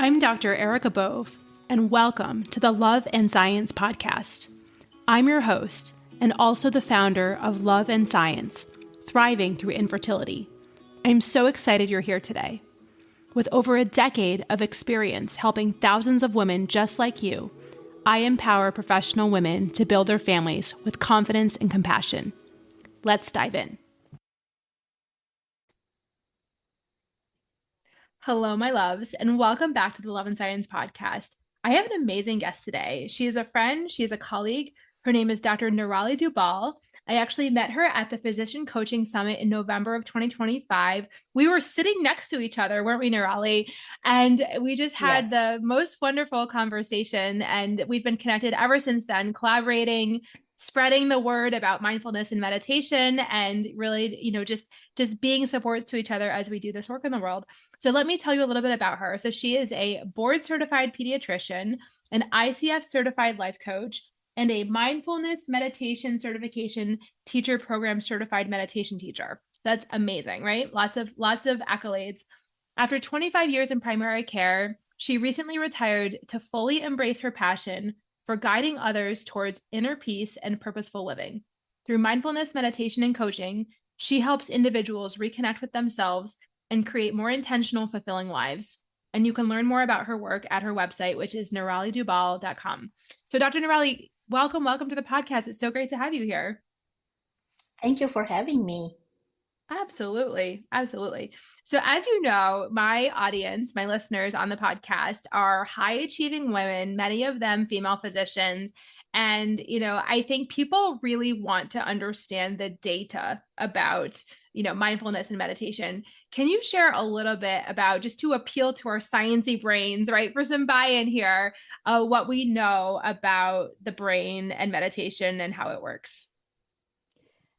I'm Dr. Erica Bove, and welcome to the Love and Science podcast. I'm your host, and also the founder of Love and Science, Thriving Through Infertility. I'm so excited you're here today. With over a decade of experience helping thousands of women just like you, I empower professional women to build their families with confidence and compassion. Let's dive in. Hello, my loves, and welcome back to the Love and Science podcast. I have an amazing guest today. She is a friend. She is a colleague. Her name is Dr. Nirali Dubal. I actually met her at the Physician Coaching Summit in November of 2025. We were sitting next to each other, weren't we, Nirali? And we just had the most wonderful conversation, and we've been connected ever since then, collaborating, spreading the word about mindfulness and meditation, and really, just being supports to each other as we do this work in the world. So let me tell you a little bit about her. So she is a board-certified pediatrician, an ICF-certified life coach, and a mindfulness meditation certification teacher program certified meditation teacher. That's amazing, right? Lots of accolades. After 25 years in primary care, she recently retired to fully embrace her passion for guiding others towards inner peace and purposeful living. Through mindfulness meditation and coaching, she helps individuals reconnect with themselves and create more intentional, fulfilling lives. And you can learn more about her work at her website, which is niralidubal.com. So Dr. Nirali, welcome to the podcast. It's so great to have you here. Thank you for having me. Absolutely. So as you know, my audience, my listeners on the podcast are high achieving women, many of them female physicians. And, I think people really want to understand the data about, mindfulness and meditation. Can you share a little bit about, just to appeal to our sciencey brains, right, for some buy-in here, what we know about the brain and meditation and how it works?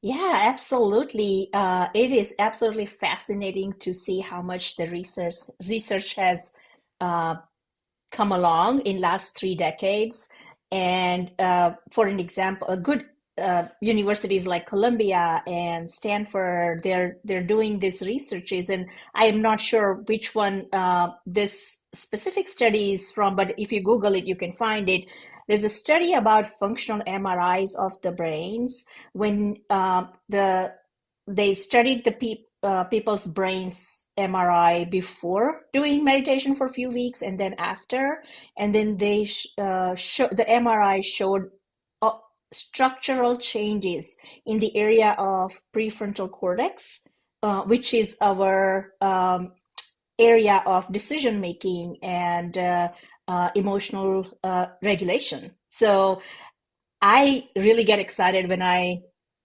Yeah, absolutely. It is absolutely fascinating to see how much the research has uh, come along in last 3 decades. And for an example, a good universities like Columbia and Stanford, they're doing these researches, and I am not sure which one this specific study is from, but if you Google it, you can find it. There's a study about functional MRIs of the brains when they studied the people's brains MRI before doing meditation for a few weeks and then after, and then they the MRI showed structural changes in the area of prefrontal cortex, which is our area of decision making and emotional regulation. So I really get excited when I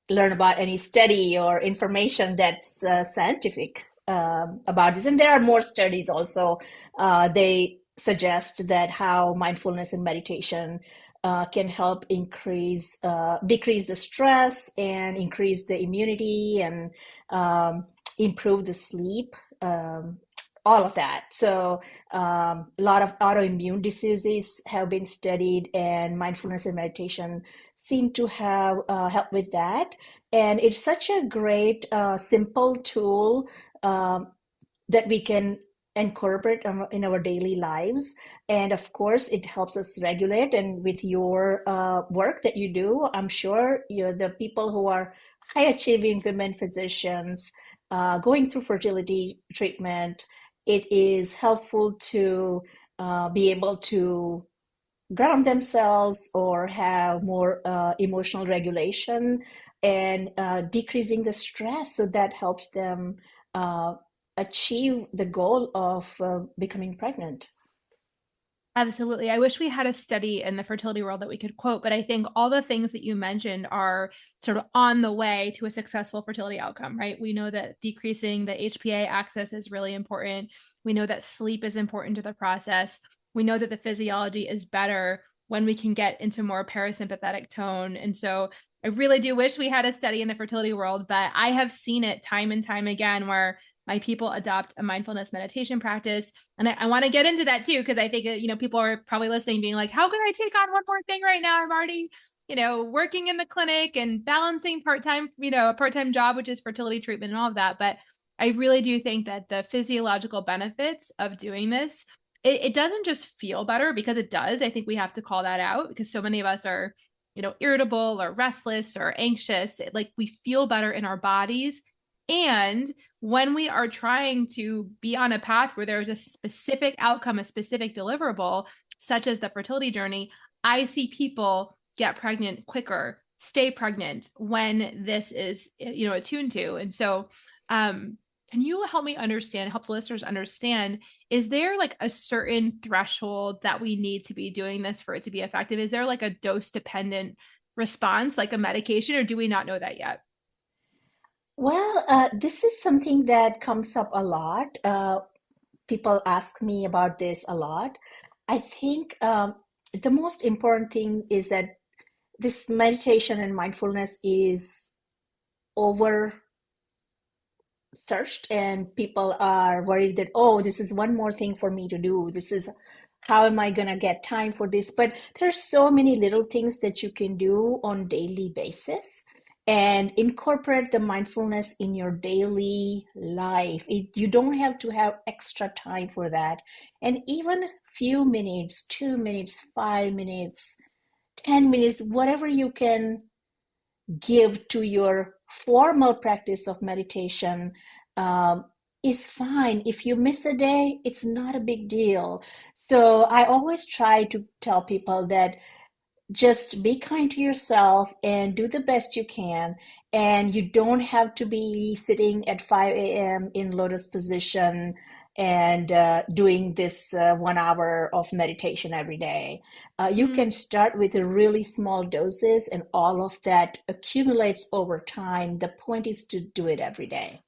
learn about any study or information that's scientific about this. And there are more studies also. They suggest that how mindfulness and meditation can help decrease the stress and increase the immunity and improve the sleep. All of that. So a lot of autoimmune diseases have been studied, and mindfulness and meditation seem to have help with that. And it's such a great, simple tool that we can incorporate in our daily lives. And of course, it helps us regulate. And with your work that you do, I'm sure the people who are high achieving women physicians going through fertility treatment, it is helpful to be able to ground themselves or have more emotional regulation and decreasing the stress. So that helps them achieve the goal of becoming pregnant. Absolutely. I wish we had a study in the fertility world that we could quote, but I think all the things that you mentioned are sort of on the way to a successful fertility outcome, right? We know that decreasing the HPA axis is really important. We know that sleep is important to the process. We know that the physiology is better when we can get into more parasympathetic tone. And so I really do wish we had a study in the fertility world, but I have seen it time and time again where my people adopt a mindfulness meditation practice. And I want to get into that too, because I think, people are probably listening being like, how can I take on one more thing right now? I'm already, working in the clinic and balancing a part-time job, which is fertility treatment and all of that. But I really do think that the physiological benefits of doing this it doesn't just feel better because it does. I think we have to call that out because so many of us are, irritable or restless or anxious. Like we feel better in our bodies. And when we are trying to be on a path where there's a specific outcome, a specific deliverable, such as the fertility journey, I see people get pregnant quicker, stay pregnant when this is, attuned to. And so, can you help me understand, help the listeners understand, is there like a certain threshold that we need to be doing this for it to be effective? Is there like a dose dependent response, like a medication, or do we not know that yet? Well, this is something that comes up a lot. People ask me about this a lot. I think the most important thing is that this meditation and mindfulness is over searched, and people are worried that, oh, this is one more thing for me to do. This is how am I going to get time for this? But there's so many little things that you can do on daily basis and incorporate the mindfulness in your daily life. You don't have to have extra time for that. And even few minutes, 2 minutes, 5 minutes, 10 minutes, whatever you can give to your formal practice of meditation um, is fine. If you miss a day, it's not a big deal. So I always try to tell people that just be kind to yourself and do the best you can. And you don't have to be sitting at 5 a.m. in lotus position and doing this 1 hour of meditation every day. You Mm-hmm. can start with a really small doses, and all of that accumulates over time. The point is to do it every day.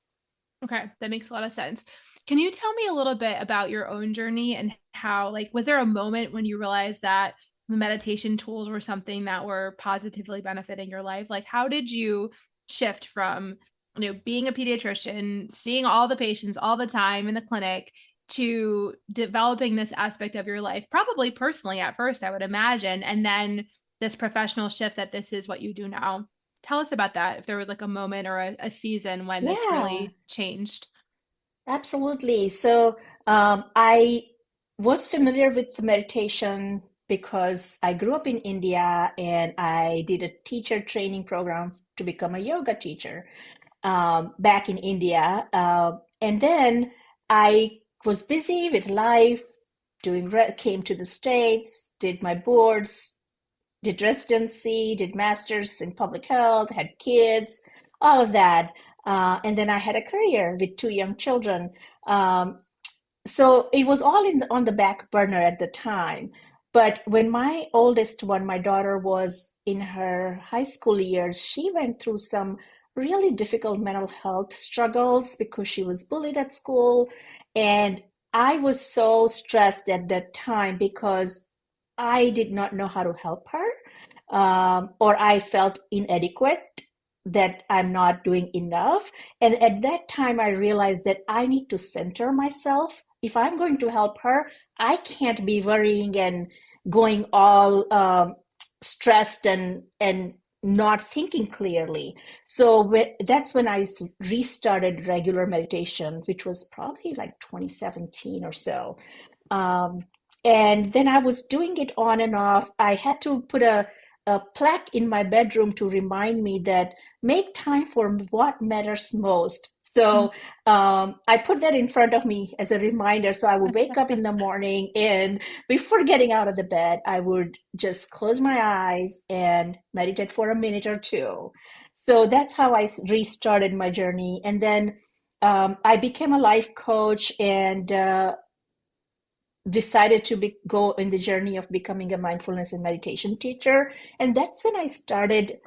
Okay, that makes a lot of sense. Can you tell me a little bit about your own journey and how, like, was there a moment when you realized that the meditation tools were something that were positively benefiting your life? Like, how did you shift from, being a pediatrician, seeing all the patients all the time in the clinic, to developing this aspect of your life, probably personally at first, I would imagine, and then this professional shift that this is what you do now? Tell us about that, if there was like a moment or a season when this Yeah, really changed. absolutely. So I was familiar with the meditation because I grew up in India and I did a teacher training program to become a yoga teacher back in India. And then I was busy with life, came to the States, did my boards, did residency, did masters in public health, had kids, all of that. And then I had a career with two young children. Um, so it was all on the back burner at the time. But when my oldest one, my daughter, was in her high school years, she went through some really difficult mental health struggles because she was bullied at school. And I was so stressed at that time because I did not know how to help her, or I felt inadequate, that I'm not doing enough. And at that time, I realized that I need to center myself. If I'm going to help her, I can't be worrying and going all stressed and not thinking clearly. So that's when I restarted regular meditation, which was probably like 2017 or so. Um, and then I was doing it on and off. I had to put a plaque in my bedroom to remind me that make time for what matters most. So I put that in front of me as a reminder. So I would wake up in the morning, and before getting out of the bed, I would just close my eyes and meditate for a minute or two. So that's how I restarted my journey. And then I became a life coach and decided to go in the journey of becoming a mindfulness and meditation teacher. And that's when I started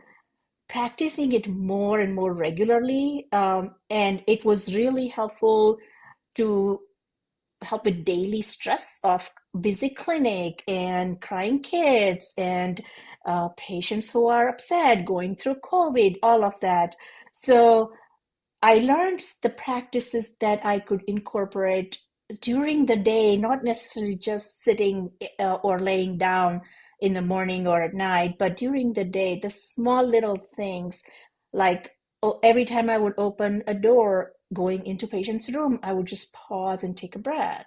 practicing it more and more regularly. And it was really helpful to help with daily stress of busy clinic and crying kids and patients who are upset, going through COVID, all of that. So I learned the practices that I could incorporate during the day, not necessarily just sitting or laying down in the morning or at night, but during the day, the small little things like, oh, every time I would open a door going into patient's room, I would just pause and take a breath.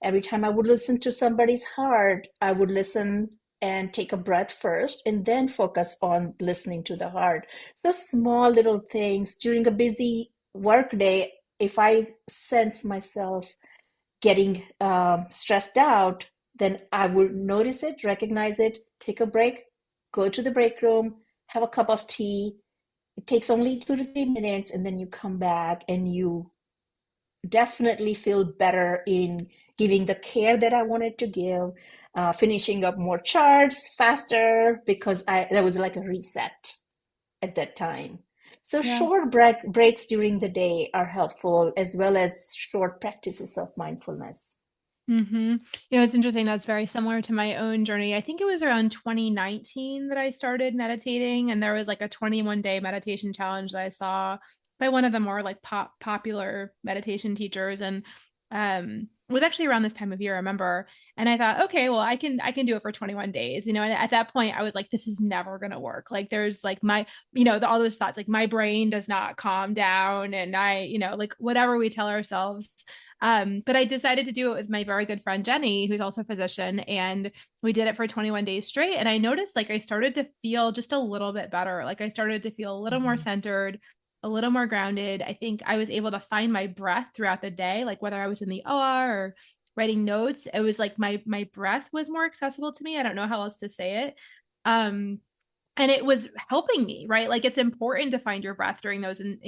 Every time I would listen to somebody's heart, I would listen and take a breath first and then focus on listening to the heart. So small little things during a busy work day, if I sense myself getting stressed out, then I will notice it, recognize it, take a break, go to the break room, have a cup of tea. It takes only 2 to 3 minutes, and then you come back and you definitely feel better in giving the care that I wanted to give, finishing up more charts faster because there was like a reset at that time. So Yeah. short breaks during the day are helpful, as well as short practices of mindfulness. It's interesting. That's very similar to my own journey. I think it was around 2019 that I started meditating, and there was like a 21-day meditation challenge that I saw by one of the more like popular meditation teachers, and it was actually around this time of year, I remember. And I thought, okay, well, I can do it for 21 days, And at that point, I was like, this is never gonna work. Like, there's like all those thoughts, like my brain does not calm down, and like whatever we tell ourselves. But I decided to do it with my very good friend Jenny, who's also a physician, and we did it for 21 days straight. And I noticed like I started to feel just a little bit better. Like I started to feel a little more Mhm. centered, a little more grounded. I think I was able to find my breath throughout the day, like whether I was in the OR or writing notes. It was like my breath was more accessible to me. I don't know how else to say it. Um, and it was helping me, right? Like it's important to find your breath during those in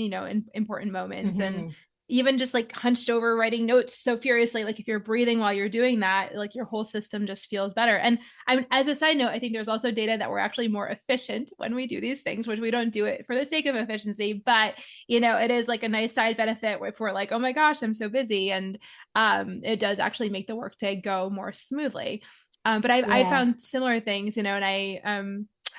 important moments. And Mhm. even just like hunched over writing notes so furiously, like if you're breathing while you're doing that, like your whole system just feels better. And I'm as a side note, I think there's also data that we're actually more efficient when we do these things, which we don't do it for the sake of efficiency, but it is like a nice side benefit if we're like, oh my gosh, I'm so busy. And it does actually make the workday go more smoothly. But I Yeah. found similar things, and I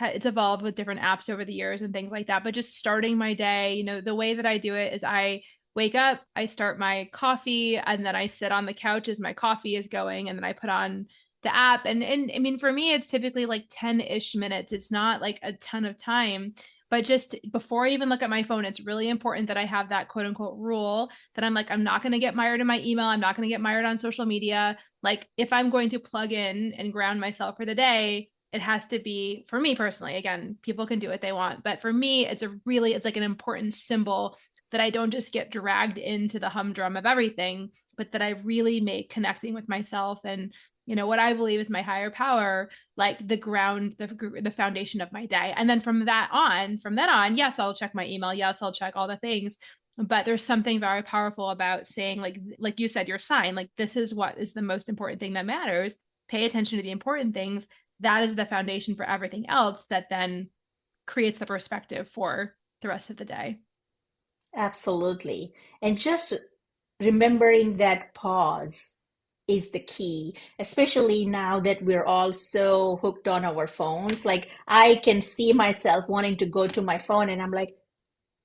it's evolved with different apps over the years and things like that. But just starting my day, the way that I do it is I wake up, I start my coffee, and then I sit on the couch as my coffee is going, and then I put on the app. And I mean, for me, it's typically like 10-ish minutes. It's not like a ton of time. But just before I even look at my phone, it's really important that I have that quote unquote rule that I'm like, I'm not going to get mired in my email. I'm not going to get mired on social media. Like, if I'm going to plug in and ground myself for the day, it has to be, for me personally, again, people can do what they want, but for me it's like an important symbol that I don't just get dragged into the humdrum of everything, but that I really make connecting with myself and what I believe is my higher power, like the ground, the foundation of my day. And then from then on, yes, I'll check my email, yes, I'll check all the things, but there's something very powerful about saying, like you said, your sign, like this is what is the most important thing that matters. Pay attention to the important things. That is the foundation for everything else that then creates the perspective for the rest of the day. Absolutely. And just remembering that pause is the key, especially now that we're all so hooked on our phones. Like I can see myself wanting to go to my phone and I'm like,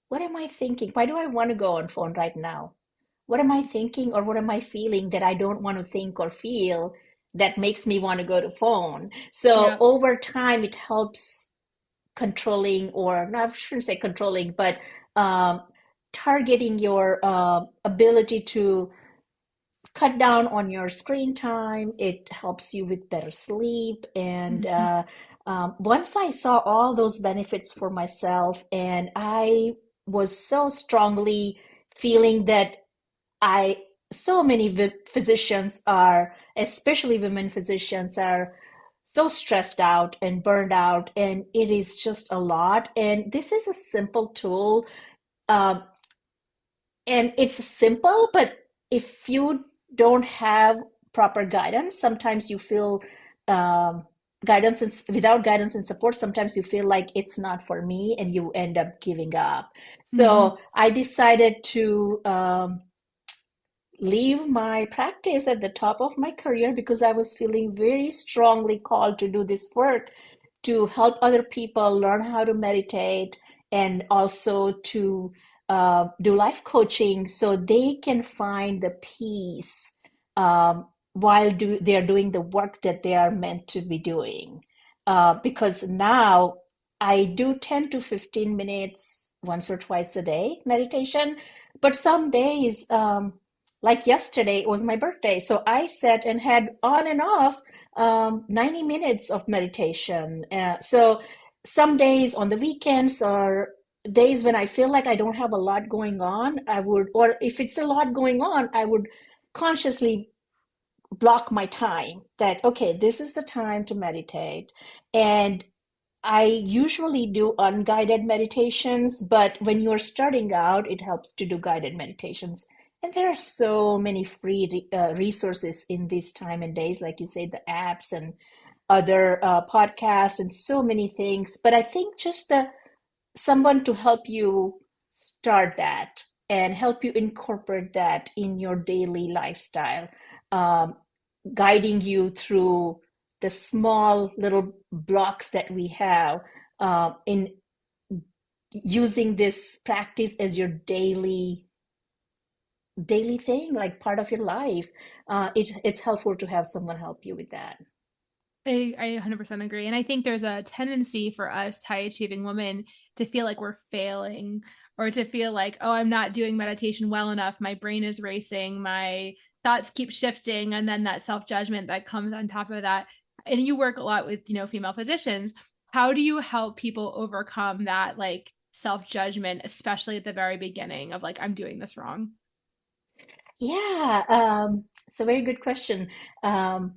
what am I thinking? Why do I want to go on phone right now? What am I thinking or what am I feeling that I don't want to think or feel that makes me want to go to phone? So Yeah. over time, it helps controlling, or no, I shouldn't say controlling, but um, targeting your ability to cut down on your screen time. It helps you with better sleep. And Mhm. once I saw all those benefits for myself, and I was so strongly feeling that I, so many physicians are, especially women physicians, are so stressed out and burned out, and it is just a lot. And this is a simple tool. Um, and it's simple, but if you don't have proper guidance, sometimes you feel um, guidance and without guidance and support, sometimes you feel like it's not for me and you end up giving up. Mhm. So I decided to leave my practice at the top of my career because I was feeling very strongly called to do this work to help other people learn how to meditate and also to do life coaching so they can find the peace while they're doing the work that they are meant to be doing. Because now I do 10 to 15 minutes once or twice a day meditation, but some days, like yesterday, it was my birthday. So I sat and had on and off 90 minutes of meditation. So some days on the weekends or days when I feel like I don't have a lot going on, I would, or if it's a lot going on, I would consciously block my time that, okay, this is the time to meditate. And I usually do unguided meditations, but when you're starting out, it helps to do guided meditations. And there are so many free resources in these time and days, like you say, the apps and other podcasts and so many things. But I think just someone to help you start that and help you incorporate that in your daily lifestyle, um, guiding you through the small little blocks that we have in using this practice as your daily thing, like part of your life. It's helpful to have someone help you with that. I 100% agree. And I think there's a tendency for us high achieving women to feel like we're failing or to feel like, oh, I'm not doing meditation well enough. My brain is racing. My thoughts keep shifting. And then that self judgment that comes on top of that. And you work a lot with, female physicians. How do you help people overcome that like self judgment, especially at the very beginning of like, I'm doing this wrong? Yeah, it's a very good question. Um,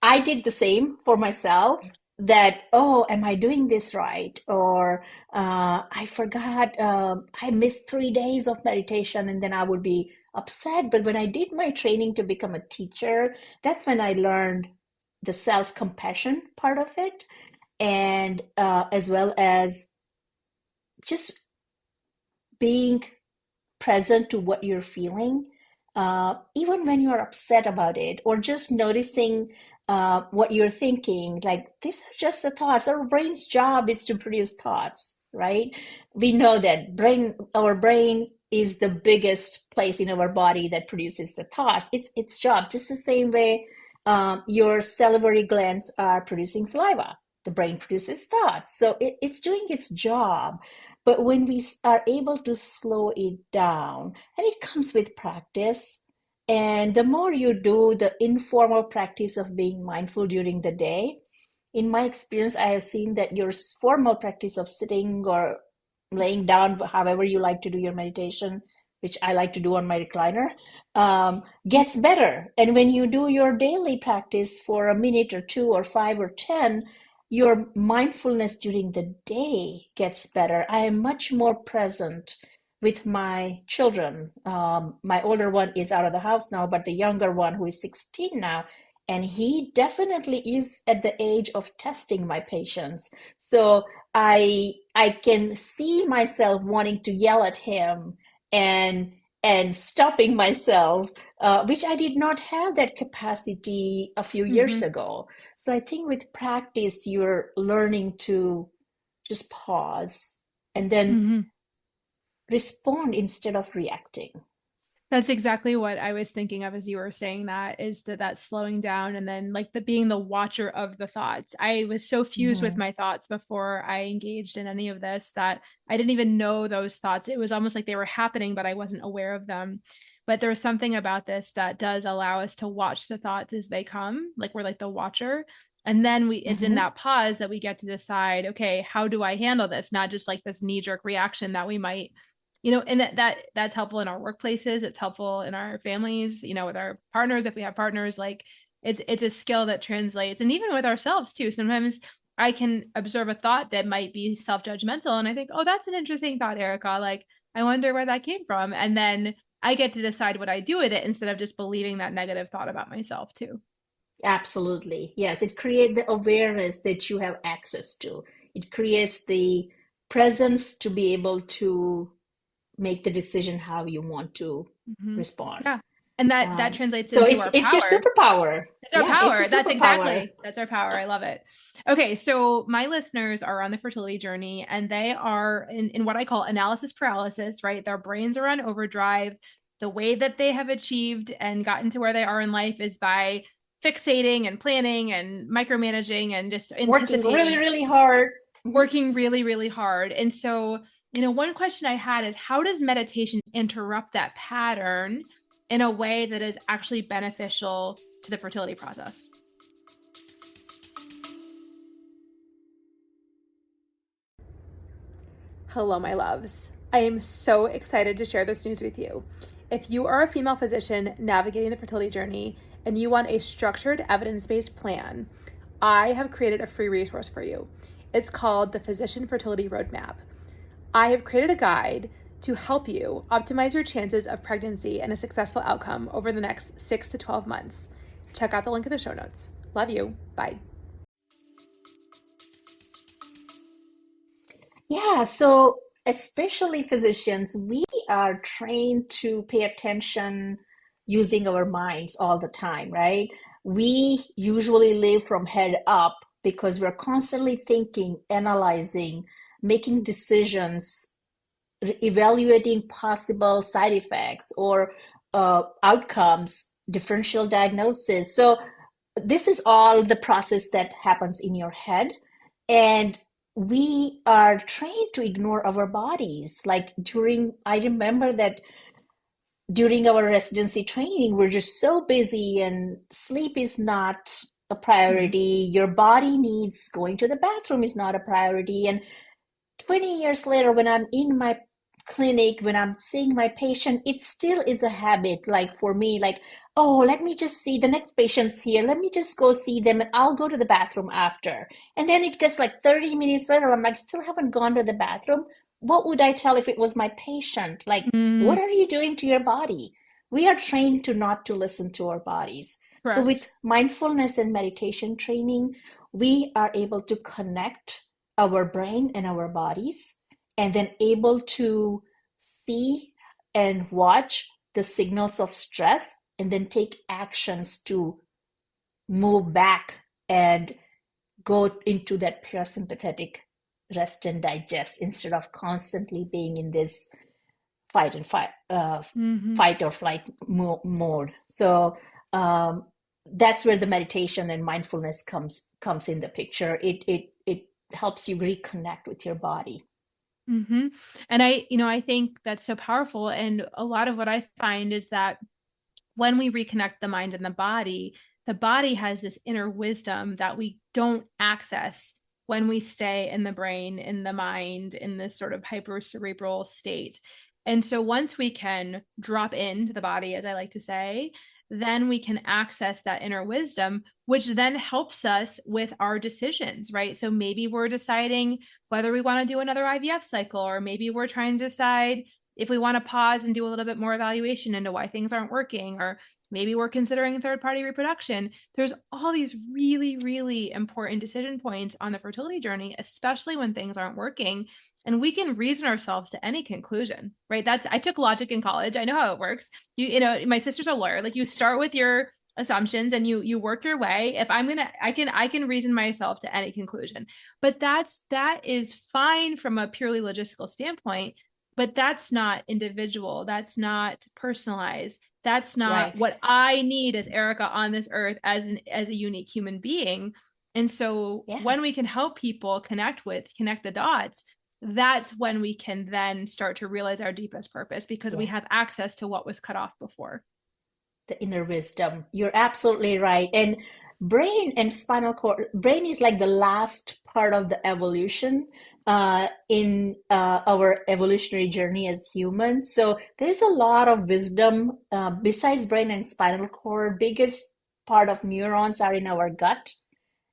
I did the same for myself that, oh, am I doing this right? Or I forgot, I missed 3 days of meditation, and then I would be upset. But when I did my training to become a teacher, that's when I learned the self-compassion part of it, and as well as just being present to what you're feeling, even when you're upset about it, or just noticing what you're thinking. Like, these are just the thoughts. Our brain's job is to produce thoughts, right? We know that our brain is the biggest place in our body that produces the thoughts. It's its job, just the same way your salivary glands are producing saliva. The brain produces thoughts, so it's doing its job. But when we are able to slow it down, and it comes with practice, and the more you do the informal practice of being mindful during the day, in my experience, I have seen that your formal practice of sitting or laying down, however you like to do your meditation, which I like to do on my recliner, gets better. And when you do your daily practice for a minute or two or 5 or 10, your mindfulness during the day gets better. I am much more present with my children. My older one is out of the house now, but the younger one, who is 16 now, and he definitely is at the age of testing my patience. So I can see myself wanting to yell at him and stopping myself, which I did not have that capacity a few years Mm-hmm. ago. So I think with practice, you're learning to just pause and then Mm-hmm. respond instead of reacting. That's exactly what I was thinking of as you were saying that is that slowing down and then like the being the watcher of the thoughts. I was so fused with Mhm. my thoughts before I engaged in any of this that I didn't even know those thoughts. It was almost like they were happening, but I wasn't aware of them. But there was something about this that does allow us to watch the thoughts as they come, like we're like the watcher. And then it's in Mhm. that pause that we get to decide, okay, how do I handle this? Not just like this knee-jerk reaction that we might and that's helpful in our workplaces. It's helpful in our families, with our partners, if we have partners. Like it's a skill that translates, and even with ourselves too. Sometimes I can observe a thought that might be self-judgmental, and I think, oh, that's an interesting thought, Erica. Like, I wonder where that came from. And then I get to decide what I do with it instead of just believing that negative thought about myself too. Absolutely. Yes, it creates the awareness that you have access to. It creates the presence to be able to make the decision how you want to Mm-hmm. respond. Yeah. And that translates So into it's our it's your power. superpower. It's our Yeah, it's a power. superpower. That's our power. I love it. Okay, so my listeners are on the fertility journey and they are in what I call analysis paralysis, right? Their brains are on overdrive. The way that they have achieved and gotten to where they are in life is by fixating and planning and micromanaging and just Working really, anticipating, really hard. Mhm. working really, really hard. And so, one question I had is how does meditation interrupt that pattern in a way that is actually beneficial to the fertility process. Hello, my loves. I am so excited to share this news with you. If you are a female physician navigating the fertility journey and you want a structured, evidence-based plan, I have created a free resource for you. It's called the Physician Fertility Roadmap. I have created a guide to help you optimize your chances of pregnancy and a successful outcome over the next 6 to 12 months. Check out the link in the show notes. Love you. Bye. Yeah, so especially physicians, we are trained to pay attention using our minds all the time, right? We usually live from head up because we're constantly thinking, analyzing, making decisions, evaluating possible side effects or outcomes, differential diagnosis. So this is all the process that happens in your head. And we are trained to ignore our bodies. I remember that during our residency training, we're just so busy and sleep is not a priority. Your body needs going to the bathroom is not a priority. And 20 years later, when I'm in my clinic, when I'm seeing my patient, it still is a habit. Like for me, like, oh, let me just see the next patient's here. Let me just go see them and I'll go to the bathroom after. And then it gets like 30 minutes later, I'm like, still haven't gone to the bathroom. What would I tell if it was my patient? Like, what are you doing to your body? We are trained to not to listen to our bodies. So Correct. with mindfulness and meditation training, we are able to connect our brain and our bodies and then able to see and watch the signals of stress and then take actions to move back and go into that parasympathetic rest and digest instead of constantly being in this fight or flight mode. So that's where the meditation and mindfulness comes in the picture. It helps you reconnect with your body. And I think that's so powerful. And a lot of what I find is that when we reconnect the mind and the body has this inner wisdom that we don't access when we stay in the brain, in the mind, in this sort of hypercerebral state. And so once we can drop into the body, as I like to say, then we can access that inner wisdom, which then helps us with our decisions, right? So maybe we're deciding whether we want to do another IVF cycle, or maybe we're trying to decide if we want to pause and do a little bit more evaluation into why things aren't working, or maybe we're considering third-party reproduction. There's all these really, really important decision points on the fertility journey, especially when things aren't working. And we can reason ourselves to any conclusion, right? I took logic in college. I know how it works. My sister's a lawyer. Like, you start with your assumptions and you work your way. If I can reason myself to any conclusion. But that is fine from a purely logistical standpoint, but that's not individual. That's not personalized. That's not Right. what I need as Erica on this earth as a unique human being. And so Yeah. when we can help people connect the dots, that's when we can then start to realize our deepest purpose, because we Yeah. have access to what was cut off before. The inner wisdom. You're absolutely right. And brain and spinal cord, brain is like the last part of the evolution in our evolutionary journey as humans. So there's a lot of wisdom besides brain and spinal cord. Biggest part of neurons are in our gut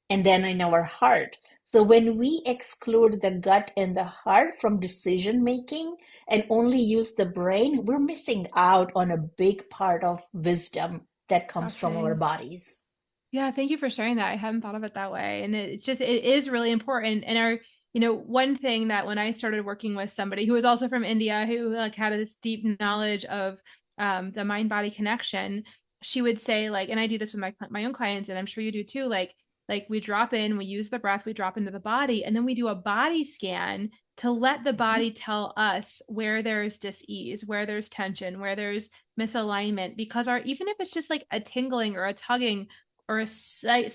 and then in our heart. So when we exclude the gut and the heart from decision making and only use the brain, we're missing out on a big part of wisdom that comes from our Fascinating. bodies. Yeah, thank you for sharing that. I hadn't thought of it that way. And it is really important. And one thing that when I started working with somebody who was also from India, who like had this deep knowledge of the mind body connection, she would say, like, and I do this with my own clients, and I'm sure you do too, like we drop in, we use the breath, we drop into the body, and then we do a body scan to let the Mhm. body tell us where there's dis-ease, where there's tension, where there's misalignment, because even if it's just like a tingling or a tugging or a slight,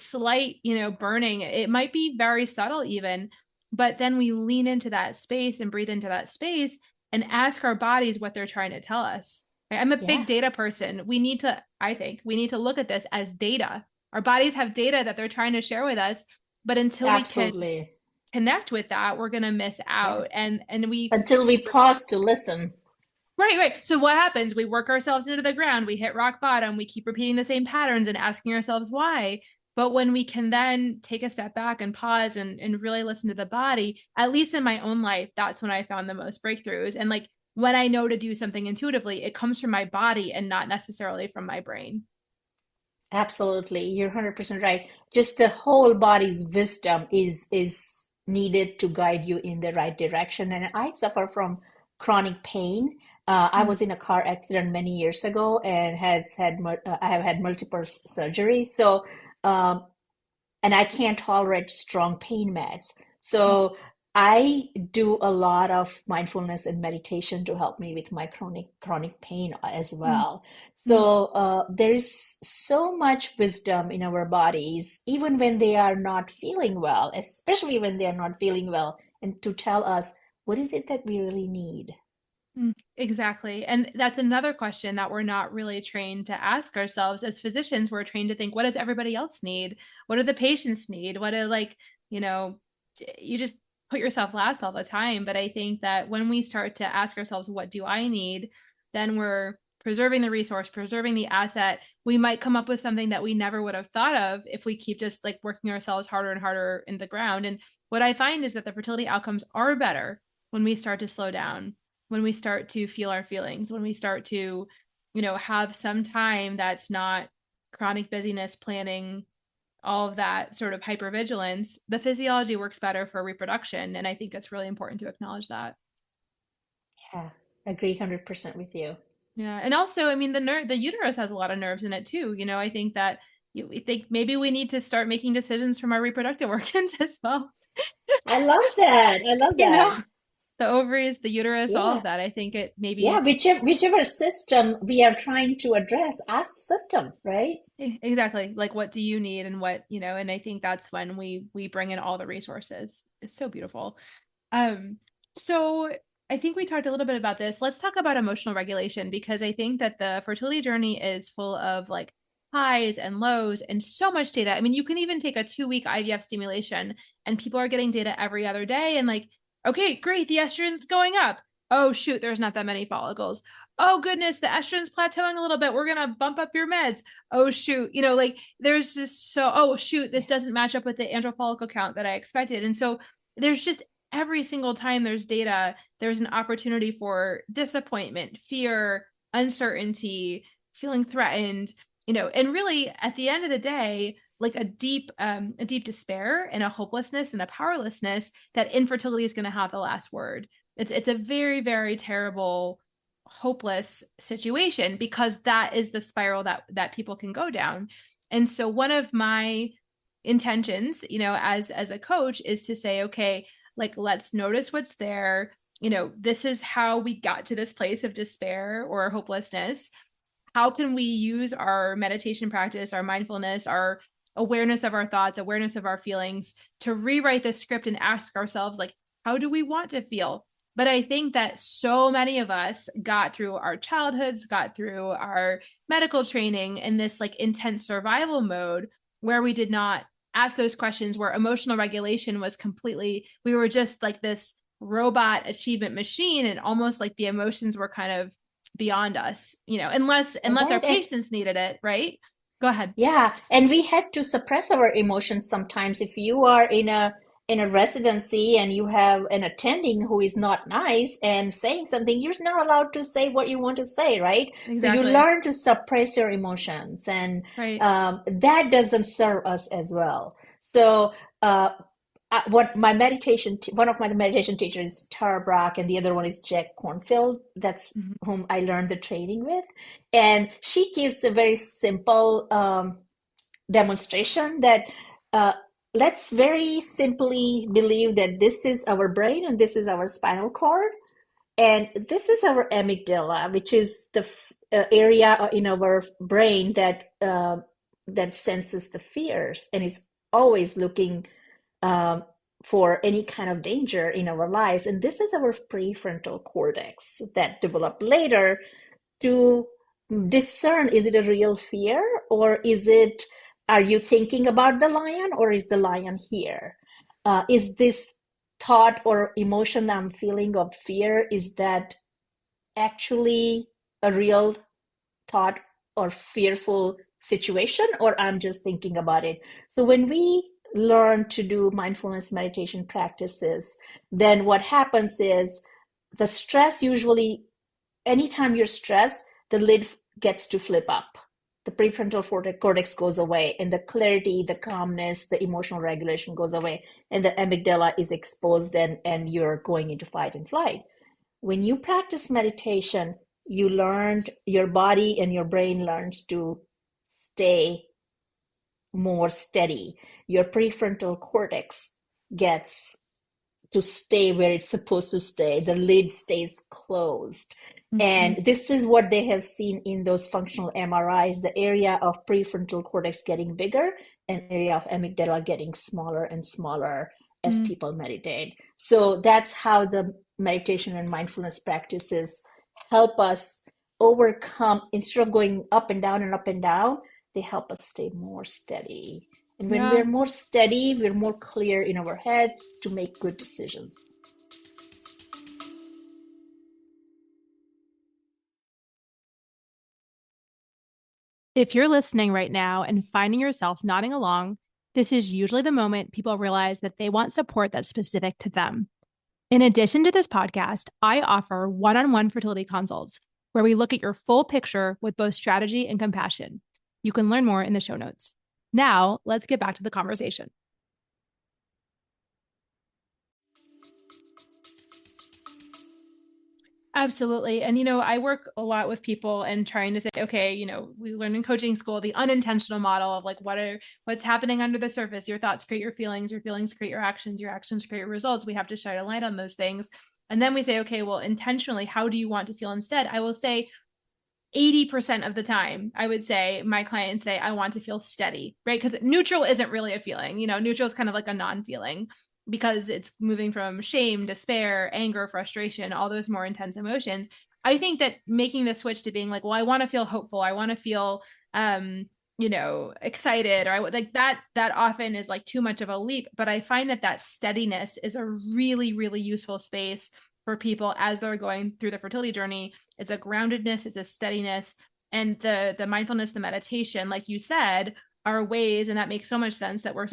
burning, it might be very subtle even, but then we lean into that space and breathe into that space and ask our bodies what they're trying to tell us. Right? I'm a big Yeah, data person. I think, we need to look at this as data. Our bodies have data that they're trying to share with us, but until we can absolutely. connect with that, we're going to miss Yeah. out. And we Until we pause to listen. Right, right. So what happens? We work ourselves into the ground, we hit rock bottom, we keep repeating the same patterns and asking ourselves why. But when we can then take a step back and pause and really listen to the body, at least in my own life, that's when I found the most breakthroughs. And like when I know to do something intuitively, it comes from my body and not necessarily from my brain. Absolutely. You're 100% right. Just the whole body's wisdom is needed to guide you in the right direction. And I suffer from chronic pain. I Mm, was in a car accident many years ago and I have had multiple surgeries. So um, and I can't tolerate strong pain meds. mm, So I do a lot of mindfulness and meditation to help me with my chronic pain as mm, well. mm. So there is so much wisdom in our bodies, even when they are not feeling well, especially when they are not feeling well, and to tell us what is it that we really need. Exactly. And that's another question that we're not really trained to ask ourselves. As physicians, we're trained to think, what does everybody else need? What do the patients need? What do like, you know, you just put yourself last all the time. But I think that when we start to ask ourselves, what do I need? Then we're preserving the resource, preserving the asset. We might come up with something that we never would have thought of if we keep just like working ourselves harder and harder in the ground. And what I find is that the fertility outcomes are better when we start to slow down, when we start to feel our feelings, when we start to, have some time that's not chronic busyness, planning, all of that sort of hypervigilance, the physiology works better for reproduction. And I think it's really important to acknowledge that. Yeah, agree 100% with you. Yeah. And also, I mean, the uterus has a lot of nerves in it too. I think that we think maybe we need to start making decisions from our reproductive organs as well. I love that. I love you that. know, the ovaries, the uterus, all of Yeah. that. I think it Yeah, maybe whichever system we are trying to address, ask the system, right? Exactly. Like what do you need and and I think that's when we bring in all the resources. It's so beautiful. Um so I think we talked a little bit about this. Let's talk about emotional regulation because I think that the fertility journey is full of like highs and lows and so much data. I mean, you can even take a 2-week IVF stimulation and people are getting data every other day and like, okay, great, the estrogen's going up. Oh shoot, there's not that many follicles. Oh goodness, the estrogen's plateauing a little bit. We're gonna bump up your meds. Oh shoot, like there's just oh shoot, this Yeah. doesn't match up with the andro follicle count that I expected. And so there's just every single time there's data, there's an opportunity for disappointment, fear, uncertainty, feeling threatened, and really at the end of the day, like a deep despair and a hopelessness and a powerlessness that infertility is going to have the last word. It's a very, very terrible, hopeless situation because that is the spiral that people can go down. And so one of my intentions, as a coach is to say, okay, like let's notice what's there. This is how we got to this place of despair or hopelessness. How can we use our meditation practice, our mindfulness, our awareness of our thoughts, awareness of our feelings to rewrite the script and ask ourselves, like, how do we want to feel? But I think that so many of us got through our childhoods, got through our medical training in this like intense survival mode where we did not ask those questions, where emotional regulation was completely, we were just like this robot achievement machine, and almost like the emotions were kind of beyond us, unless our That and patients needed it, right? Go ahead. yeah, and we had to suppress our emotions sometimes. If you are in a residency and you have an attending who is not nice and saying something, you're not allowed to say what you want to say, right? So you Exactly. learn to suppress your emotions, and Right. that doesn't serve us as well. So uh, what my one of my meditation teachers is Tara Brach, and the other one is Jack Cornfield. That's Mhm. whom I learned the training with, and she gives a very simple demonstration that uh, let's very simply believe that this is our brain and this is our spinal cord, and this is our amygdala, which is the area in our brain that senses the fears and is always looking um, for any kind of danger in our lives. And this is our prefrontal cortex that developed later to discern, is it a real fear, or are you thinking about the lion, or is the lion here? Is this thought or emotion I'm feeling of fear, is that actually a real thought or fearful situation, or I'm just thinking about it? So when we learn to do mindfulness meditation practices, then what happens is the stress usually, anytime you're stressed, the lid gets to flip up. The prefrontal cortex goes away, and the clarity, the calmness, the emotional regulation goes away, and the amygdala is exposed, and you're going into fight and flight. When you practice meditation, your body and your brain learns to stay more steady. Your prefrontal cortex gets to stay where it's supposed to stay. The lid stays closed. Mm-hmm. And this is what they have seen in those functional MRIs, the area of prefrontal cortex getting bigger and area of amygdala getting smaller and smaller as Mm. people meditate. So that's how the meditation and mindfulness practices help us overcome, instead of going up and down and up and down, they help us stay more steady. And when Yeah. we're more steady, we're more clear in our heads to make good decisions. If you're listening right now and finding yourself nodding along, this is usually the moment people realize that they want support that's specific to them. In addition to this podcast, I offer one-on-one fertility consults where we look at your full picture with both strategy and compassion. You can learn more in the show notes. Now, let's get back to the conversation. Absolutely. And, I work a lot with people and trying to say, okay, we learn in coaching school the unintentional model of like, what's happening under the surface? Your thoughts create your feelings create your actions create your results. We have to shine a light on those things. And then we say, okay, well, intentionally, how do you want to feel instead? I will say 80% of the time, I would say my clients say, I want to feel steady, right? Because neutral isn't really a feeling. Neutral is kind of like a non-feeling because it's moving from shame, despair, anger, frustration, all those more intense emotions. I think that making the switch to being like, well, I want to feel hopeful. I want to feel, excited, or like that often is like too much of a leap. But I find that steadiness is a really, really useful space for people as they're going through the fertility journey. It's a groundedness, it's a steadiness, and the mindfulness, the meditation, like you said, are ways, and that makes so much sense that we're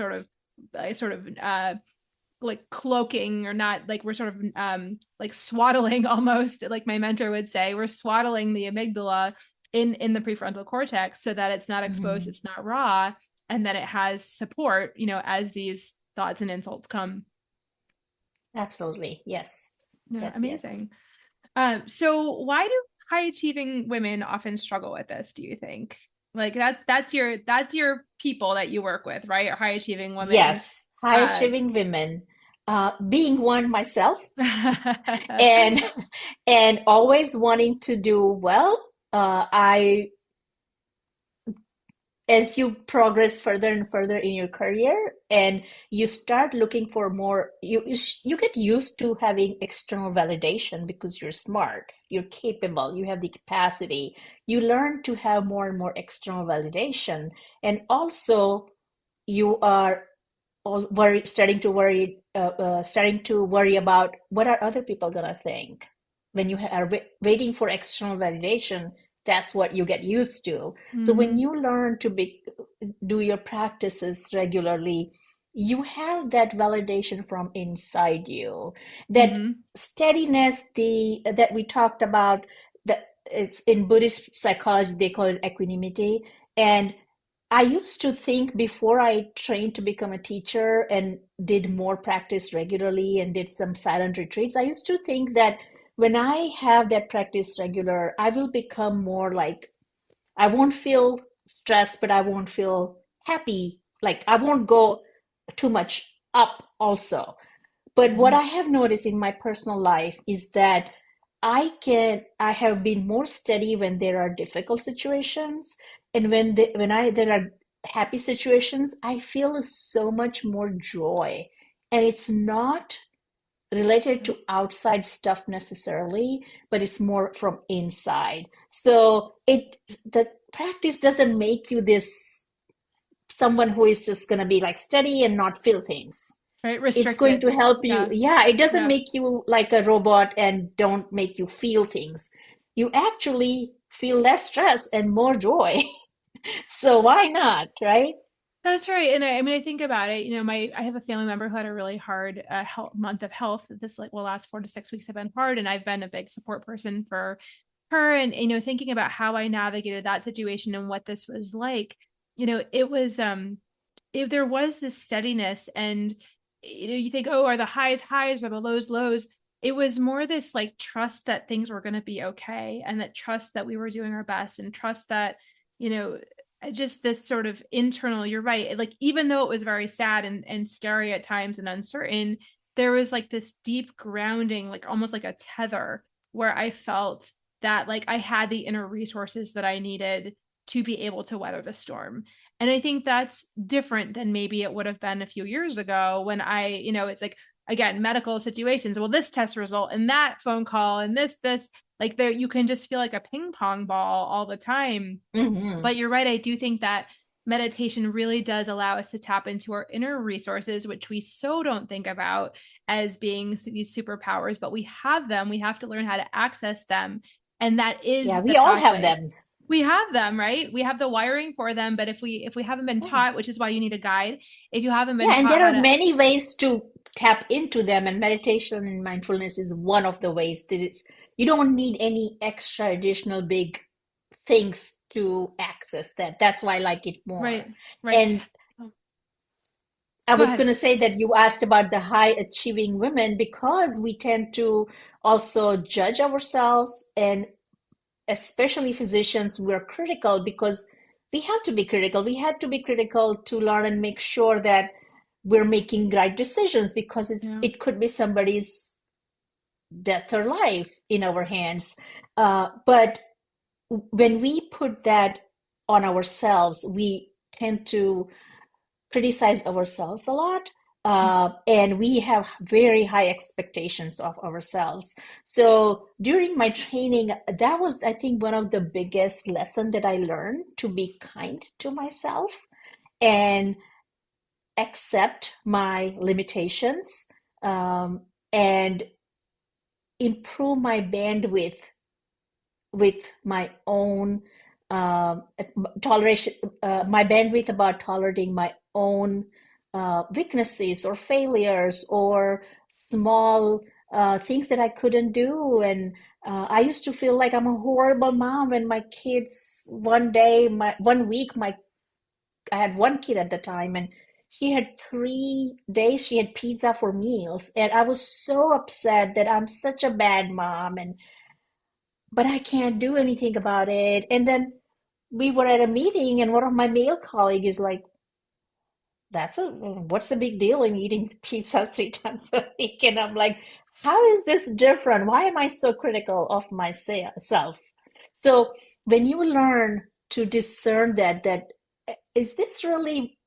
like cloaking, or not, like we're sort of like swaddling almost, like my mentor would say, we're swaddling the amygdala in the prefrontal cortex so that it's not exposed, Mm-hmm. it's not raw, and that it has support, as these thoughts and insults come. Absolutely. Yes. Yeah, Yes, yes. amazing. So why do high achieving women often struggle with this, do you think? Like that's your people that you work with, right? Or high achieving women. Yes. High Uh achieving women, being one myself, and and always wanting to do well. I As you progress further and further in your career, and you start looking for more, you get used to having external validation because you're smart, you're capable, you have the capacity. You learn to have more and more external validation, and also you are all starting to worry about what are other people gonna think. When you are waiting for external validation, that's what you get used to. So when mhm, you learn to do your practices regularly, you have that validation from inside you. That mhm, steadiness, the that we talked about, that it's in Buddhist psychology, they call it equanimity. And I used to think, before I trained to become a teacher and did more practice regularly and did some silent retreats, I used to think that when I have that practice regular, I will become more like, I won't feel stressed, but I won't feel happy. Like I won't go too much up also. But what mhm, I have noticed in my personal life is that I have been more steady when there are difficult situations, and when there are happy situations, I feel so much more joy. And it's not related to outside stuff necessarily, but it's more from inside. So the practice doesn't make you this someone who is just going to be like steady and not feel things. Right? It's going Restricted. to help you. Yeah. Yeah, it doesn't Yeah. make you like a robot and don't make you feel things. You actually feel less stress and more joy. So why not, right? That's right. And I mean, I think about it, I have a family member who had a really hard month of health. This like will last 4 to 6 weeks have been hard. And I've been a big support person for her. And, thinking about how I navigated that situation and what this was like, it was, if there was this steadiness and, you think, oh, are the highs highs or the lows lows? It was more this like trust that things were going to be okay, and that trust that we were doing our best, and trust that, you know, just this sort of internal, you're right, like even though it was very sad and scary at times and uncertain, there was like this deep grounding, like almost like a tether, where I felt that like I had the inner resources that I needed to be able to weather the storm. And I think that's different than maybe it would have been a few years ago when it's like, again, medical situations, well, this test result and that phone call and this, like there, you can just feel like a ping pong ball all the time. Hmm. But you're right. I do think that meditation really does allow us to tap into our inner resources, which we so don't think about as being these superpowers, but we have them. We have to learn how to access them. And that Yeah, is the we all have pathway. them. We have them, right? We have the wiring for them, but if we haven't been Yeah. taught, which is why you need a guide, if you haven't been Yeah, and taught there how are to, many ways to tap into them, and meditation and mindfulness is one of the ways that it's you don't need any extra additional big things to access that. That's why I like it more. right, right. And Oh, I go was ahead. going to say that you asked about the high achieving women because we tend to also judge ourselves, and especially physicians, we're critical because we have to be critical. We had to be critical to learn and make sure that we're making right decisions because Yeah. it could be somebody's death or life in our hands. But when we put that on ourselves, we tend to criticize ourselves a lot. And we have very high expectations of ourselves. So during my training, that was, I think, one of the biggest lesson that I learned to be kind to myself and accept my limitations, and improve my bandwidth with my own uh, toleration, my bandwidth about tolerating my own weaknesses or failures or small things that I couldn't do. And I used to feel like I'm a horrible mom when my kids one day, my 1 week, my I had one kid at the time, and she had 3 days she had pizza for meals, and I was so upset that I'm such a bad mom, and but I can't do anything about it. And then we were at a meeting, and one of my male colleagues is like, what's the big deal in eating pizza 3 times a week? And I'm like, how is this different? Why am I so critical of myself? So when you learn to discern that is this really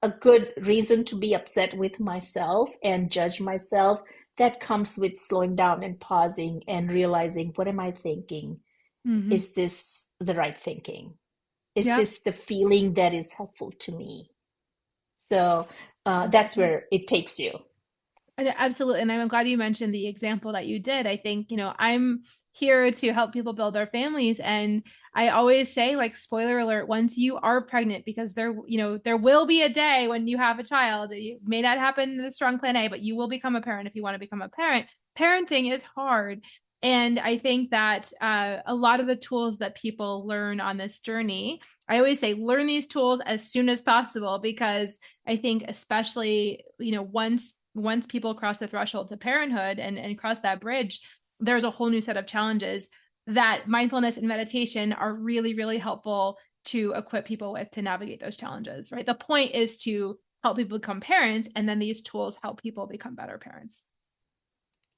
a good reason to be upset with myself and judge myself, that comes with slowing down and pausing and realizing, what am I thinking? Mm-hmm. Is this the right thinking? Is Yeah. this the feeling that is helpful to me? So that's where it takes you. Absolutely. And I'm glad you mentioned the example that you did. I think, I'm here to help people build their families. And I always say, like, spoiler alert, once you are pregnant, because there will be a day when you have a child. It may not happen in the strong plan A, but you will become a parent if you want to become a parent. Parenting is hard. And I think that a lot of the tools that people learn on this journey, I always say, learn these tools as soon as possible, because I think especially, once people cross the threshold to parenthood and cross that bridge, there's a whole new set of challenges that mindfulness and meditation are really, really helpful to equip people with to navigate those challenges, right? The point is to help people become parents, and then these tools help people become better parents.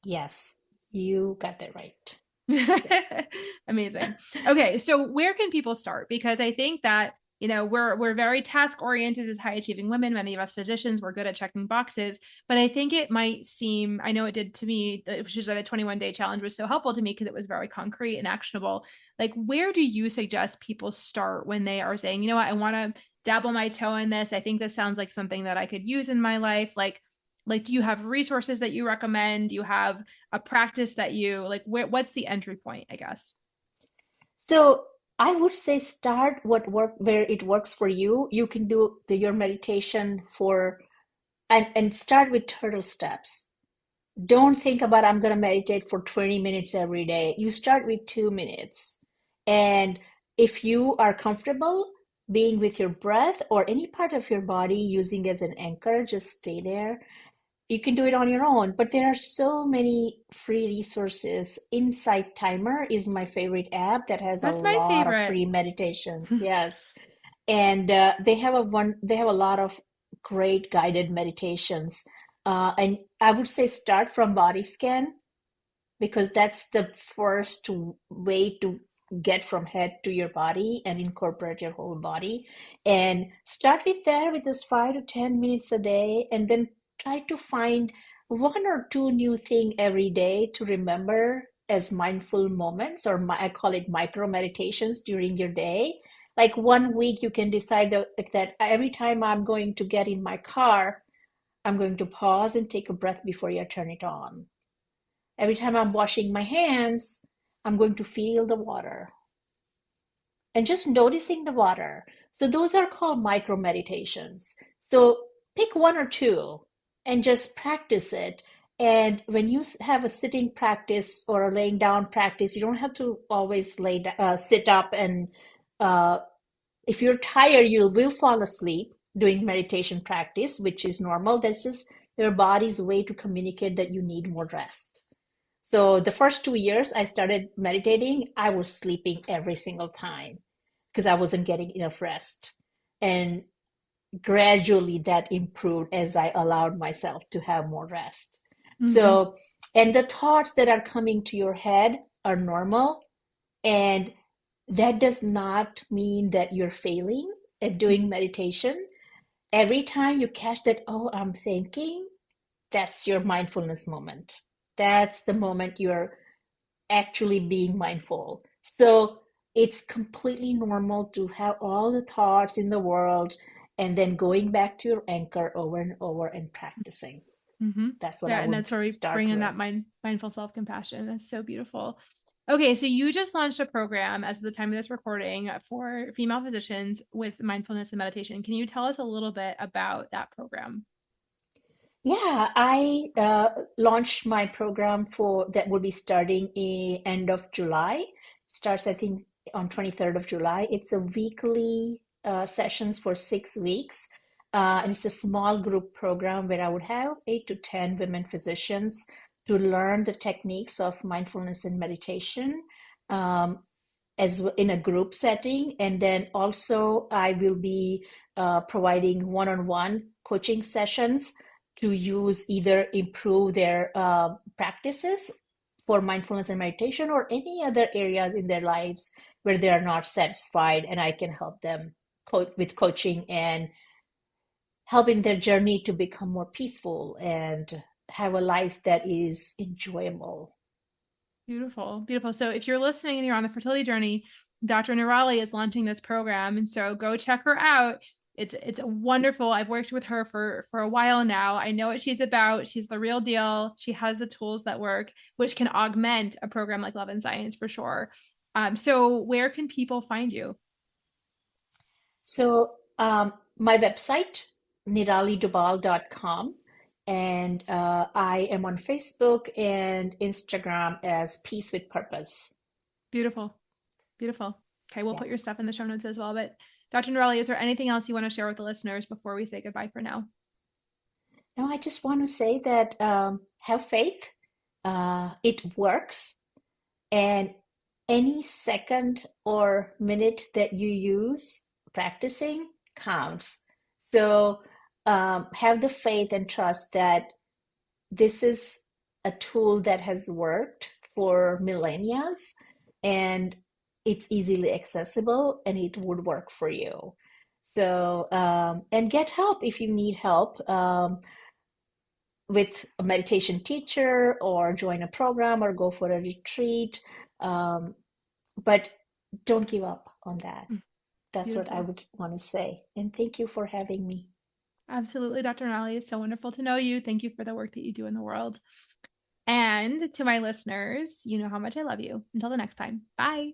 Yes, you got that right. Yes. Amazing. Okay, so where can people start? Because I think that, we're very task oriented as high achieving women. Many of us physicians, we're good at checking boxes, but I think it might seem, I know it did to me, which is why the 21-day challenge was so helpful to me because it was very concrete and actionable. Like, where do you suggest people start when they are saying, you know what, I want to dabble my toe in this. I think this sounds like something that I could use in my life. Like, do you have resources that you recommend? Do you have a practice that you like? What's the entry point, I guess? So I would say start what work where it works for you. You can do your meditation for and start with turtle steps. Don't think about I'm going to meditate for 20 minutes every day. You start with 2 minutes. And if you are comfortable being with your breath or any part of your body using as an anchor, just stay there. You can do it on your own, but there are so many free resources. Insight Timer is my favorite app that has a That's my lot of favorite. free meditations. Yes. And they have a lot of great guided meditations. And I would say start from body scan because that's the first way to get from head to your body and incorporate your whole body. And start with there with just 5 to 10 minutes a day, and then try to find one or two new thing every day to remember as mindful moments, or I call it micro meditations during your day. Like one week, you can decide that every time I'm going to get in my car, I'm going to pause and take a breath before you turn it on. Every time I'm washing my hands, I'm going to feel the water and just noticing the water. So those are called micro meditations. So pick one or two and just practice it. And when you have a sitting practice or a laying down practice, you don't have to always sit up. And uh, if you're tired, you will fall asleep doing meditation practice, which is normal. That's just your body's way to communicate that you need more rest. So the first 2 years I started meditating, I was sleeping every single time because I wasn't getting enough rest. And gradually that improved as I allowed myself to have more rest. Mm-hmm. So, and the thoughts that are coming to your head are normal. And that does not mean that you're failing at doing meditation. Every time you catch that, oh, I'm thinking, that's your mindfulness moment. That's the moment you're actually being mindful. So it's completely normal to have all the thoughts in the world and then going back to your anchor over and over and practicing. Mm-hmm. That's what I Yeah, and would that's where we start bring in with. that mindful self-compassion. That's so beautiful. Okay, so you just launched a program as of the time of this recording for female physicians with mindfulness and meditation. Can you tell us a little bit about that program? Yeah, I launched my program for that will be starting in end of July. Starts, I think, on 23rd of July. It's a weekly sessions for 6 weeks. And it's a small group program where I would have 8 to 10 women physicians to learn the techniques of mindfulness and meditation um, in a group setting. And then also I will be providing one-on-one coaching sessions to use either improve their practices for mindfulness and meditation or any other areas in their lives where they are not satisfied, and I can help them with coaching and helping their journey to become more peaceful and have a life that is enjoyable. Beautiful, beautiful. So if you're listening and you're on the fertility journey, Dr. Nirali is launching this program, and so go check her out. It's wonderful. I've worked with her for a while now. I know what she's about. She's the real deal. She has the tools that work, which can augment a program like Love and Science for sure. So where can people find you? So my website, niralidubal.com, and I am on Facebook and Instagram as Peace with Purpose. Beautiful, beautiful. Okay, we'll Yeah. put your stuff in the show notes as well. But Dr. Nirali, is there anything else you want to share with the listeners before we say goodbye for now? No, I just want to say that have faith. It works, and any second or minute that you use practicing counts. So have the faith and trust that this is a tool that has worked for millennia and it's easily accessible and it would work for you. So, and get help if you need help with a meditation teacher or join a program or go for a retreat. Um, but don't give up on that. Mm, That's what I beautiful. would want to say. And thank you for having me. Absolutely, Dr. Nally. It's so wonderful to know you. Thank you for the work that you do in the world. And to my listeners, you know how much I love you. Until the next time, bye.